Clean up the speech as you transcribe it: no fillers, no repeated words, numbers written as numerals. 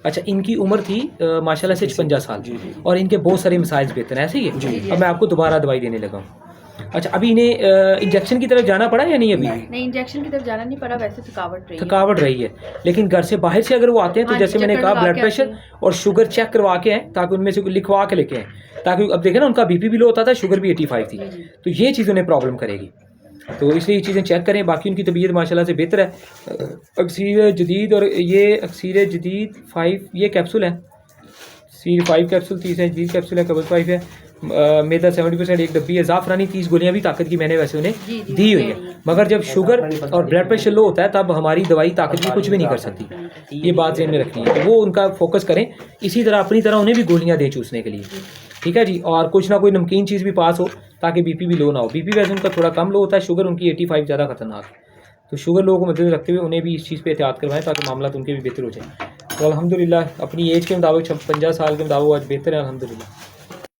अच्छा, इनकी उम्र थी माशाल्लाह से 56 साल और इनके बहुत सारे मसाइल बेहतर हैं, ऐसे ही है। अब मैं आपको दोबारा दवाई देने लगा हूँ। अच्छा, अभी इन्हें इंजेक्शन की तरफ जाना पड़ा या नहीं? अभी नहीं, इंजेक्शन की तरफ जाना नहीं पड़ा, वैसे थकावट रही है। लेकिन घर से बाहर से अगर वो आते हैं तो जैसे मैंने कहा ब्लड प्रेशर और शुगर चेक करवा के आए, ताकि उनमें से लिखवा के लेके आए, ताकि अब देखें ना उनका बीपी भी लो होता था, शुगर भी 85 थी, तो ये चीज़ उन्हें प्रॉब्लम करेगी। तो इसलिए ये चीज़ें चेक करें। बाकी उनकी तबीयत माशाल्लाह से बेहतर है। अक्सीर जदीद और ये अक्सीर जदीद 5 ये कैप्सूल है, C5 कैप्सूल 30 है, जदीद कैप्सूल है, कबल 5 है, मैदा 70% एक डब्बी है, ज़ाफ़रानी 30 गोलियां भी ताकत की मैंने वैसे उन्हें दी हुई है। मगर जब शुगर और ब्लड प्रेशर लो होता है तब हमारी दवाई ताकत की कुछ भी नहीं कर सकती, ये बात ज़हन में रखनी है। तो वो उनका फोकस करें, इसी तरह अपनी तरह उन्हें भी गोलियां दें चूसने के लिए, ठीक है जी। और कुछ ना कोई नमकीन चीज़ भी पास हो ताकि बीपी भी लो ना हो। बीपी वैसे उनका थोड़ा कम लो होता है, शुगर उनकी 85 ज़्यादा खतरनाक है। तो शुगर लोगों को मद्देनजर रखते हुए उन्हें भी इस चीज़ पे एहतियात करवाएं ताकि मामला उनके भी बेहतर हो जाए। तो अल्हम्दुलिल्लाह अपनी एज के मुताबिक 56 साल के मुताबिक आज बेहतर है, अल्हम्दुलिल्लाह।